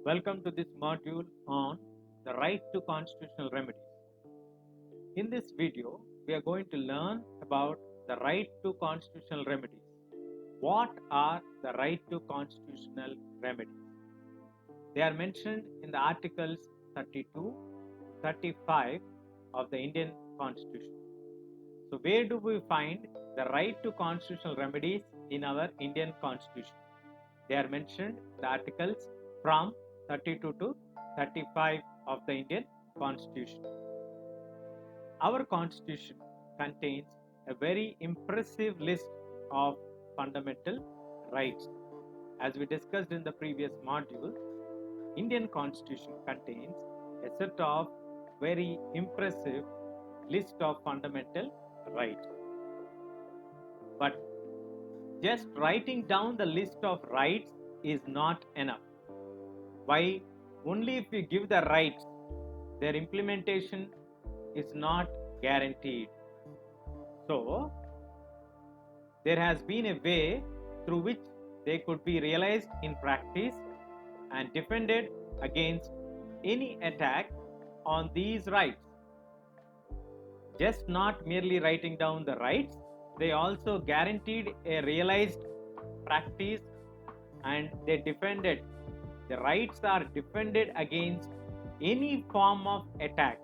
Welcome to this module on the right to constitutional remedies. In this video, we are going to learn about the right to constitutional remedies. What are the right to constitutional remedies? They are mentioned in the Articles 32 to 35 of the Indian Constitution. So, where do we find the right to constitutional remedies in our Indian Constitution? They are mentioned in the articles from 32 to 35 of the Indian Constitution. Our Constitution contains a very impressive list of fundamental rights. As we discussed in the previous module, Indian Constitution contains a set of very impressive list of fundamental rights. But just writing down the list of rights is not enough. Why? Only if we give the rights, their implementation is not guaranteed. So, there has been a way through which they could be realized in practice and defended against any attack on these rights. Just not merely writing down the rights, they also guaranteed a realized practice and they defended. The rights are defended against any form of attack.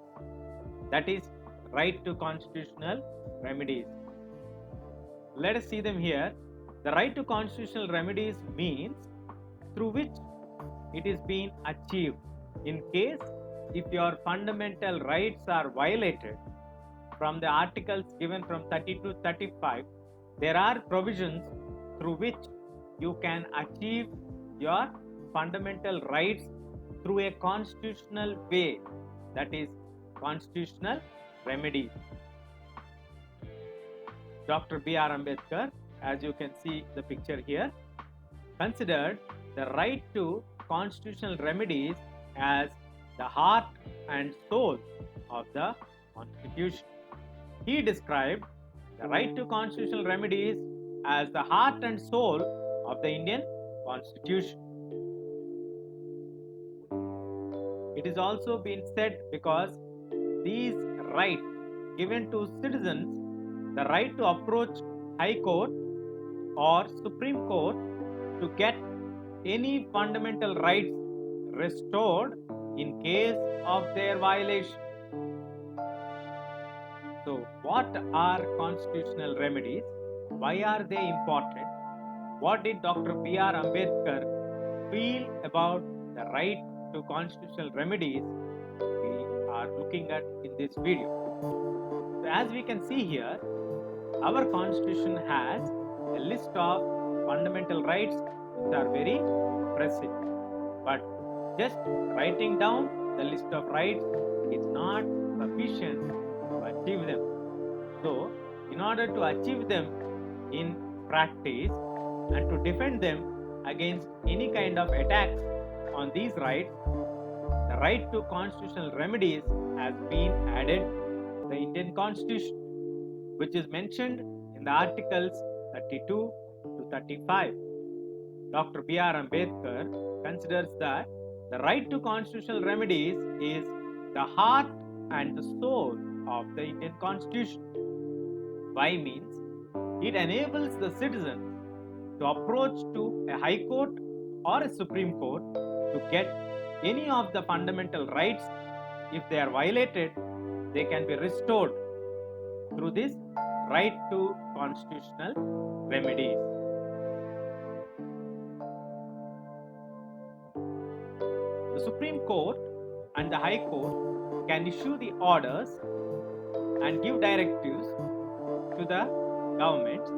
That is right to constitutional remedies. Let us see them here. The right to constitutional remedies means through which it is being achieved in case if your fundamental rights are violated. From the articles given from 30 to 35, there are provisions through which you can achieve your fundamental rights through a constitutional way, that is constitutional remedy. Dr. B.R. Ambedkar, as you can see the picture here, considered the right to constitutional remedies as the heart and soul of the Constitution. He described the right to constitutional remedies as the heart and soul of the Indian Constitution. It is also been said because these rights given to citizens, the right to approach High Court or Supreme Court to get any fundamental rights restored in case of their violation. So, what are constitutional remedies? Why are they important? What did Dr. B.R. Ambedkar feel about the right to constitutional remedies? We are looking at in this video. So, as we can see here, our Constitution has a list of fundamental rights which are very impressive. But just writing down the list of rights is not sufficient to achieve them. So, in order to achieve them in practice and to defend them against any kind of attacks on these rights, the right to constitutional remedies has been added to the Indian Constitution, which is mentioned in the articles 32 to 35. Dr. B.R. Ambedkar considers that the right to constitutional remedies is the heart and the soul of the Indian Constitution. Why means it enables the citizen to approach to a High Court or a Supreme Court to get any of the fundamental rights. If they are violated, they can be restored through this right to constitutional remedies. The Supreme Court and the High Court can issue the orders and give directives to the governments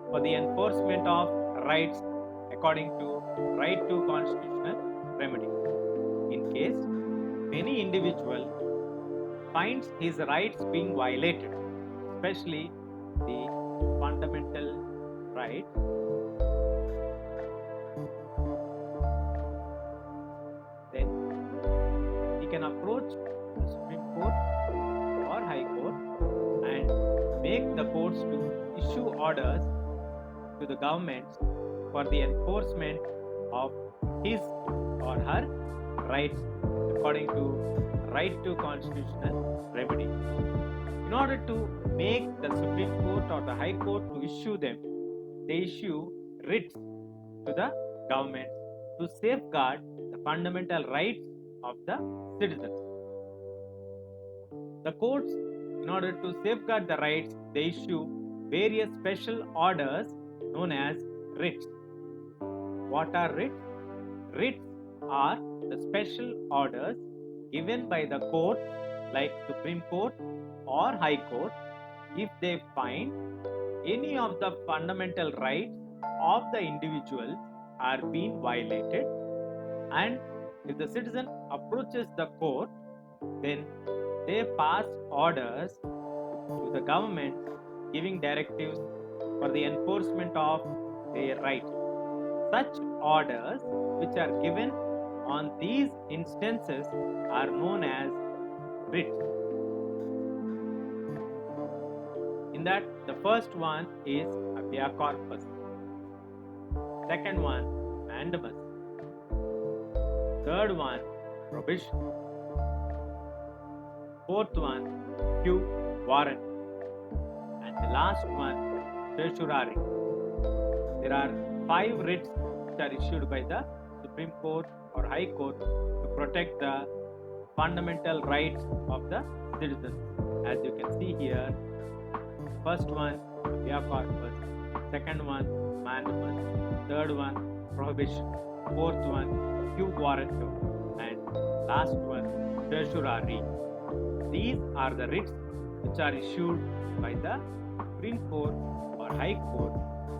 for the enforcement of rights according to right to constitutional remedy. In case any individual finds his rights being violated, especially the fundamental right, then he can approach the Supreme Court or High Court and make the courts to issue orders to the governments for the enforcement of his or her rights according to right to constitutional remedy. In order to make the Supreme Court or the High Court to issue them, they issue writs to the government to safeguard the fundamental rights of the citizens. The courts, in order to safeguard the rights, they issue various special orders known as writs. What are writs? Writs are the special orders given by the court, like Supreme Court or High Court, if they find any of the fundamental rights of the individuals are being violated, and if the citizen approaches the court, then they pass orders to the government giving directives for the enforcement of their rights. Such orders which are given on these instances are known as writs. In that, the first one is habeas corpus, second one mandamus, third one prohibition, fourth one quo warrant, and the last one certiorari. There are 5 writs which are issued by the Supreme Court or High Court to protect the fundamental rights of the citizens. As you can see here, first one habeas corpus, second one mandamus, third one prohibition, fourth one quo warranto, and last one certiorari. These are the writs which are issued by the Supreme Court or High Court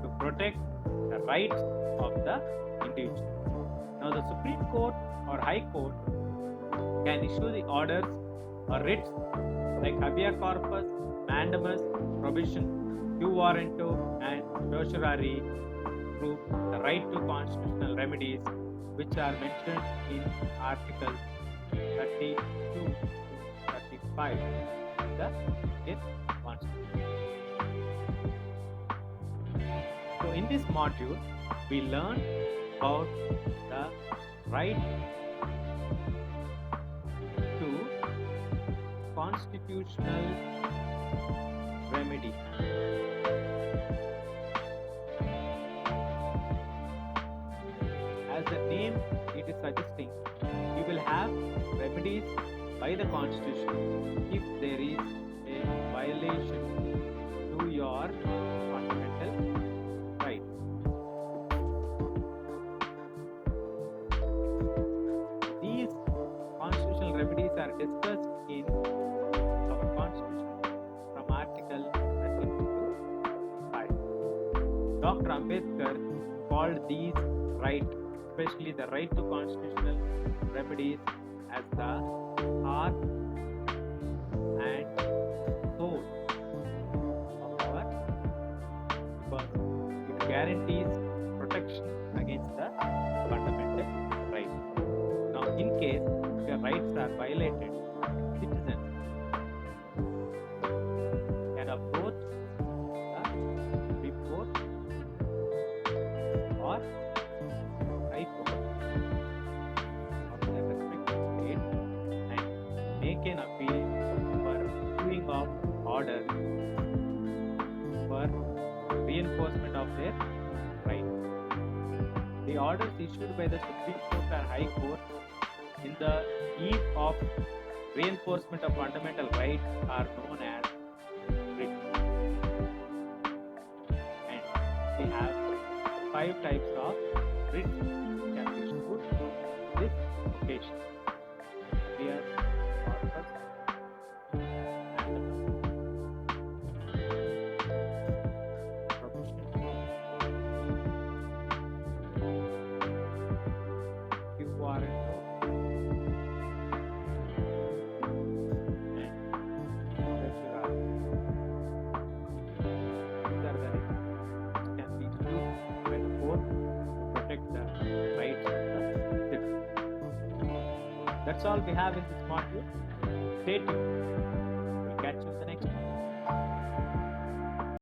to protect the rights of the individual. Now, the Supreme Court or High Court can issue the orders or writs like habeas corpus, mandamus, prohibition, quo warranto, and certiorari through the right to constitutional remedies, which are mentioned in Articles 32 to 35 of the Indian Constitution. So, in this module, we learned about the right to constitutional remedy. As the name it is suggesting, you will have remedies by the Constitution if there is a violation to your fundamental right. These constitutional remedies are discussed in our Constitution from Article 32 to 5. Dr. Ambedkar called these rights, especially the right to constitutional remedies, as the heart and soul of our person. It guarantees protection against the fundamental right. Now, in case your rights are violated, citizens can approach the Supreme Court or High Court of their respective state and make an appeal for issuing of orders for reinforcement of their rights. The orders issued by the Supreme Court or High Court in the eve of reinforcement of fundamental rights are known as writs. And we have 5 types of writs can be issued on this occasion. Habeas corpus, mandamus, prohibition, quo warranto, and certiorari. These are the writs which can be issued by the court to protect the rights of the citizen. That's all we have in this module. Stay tuned.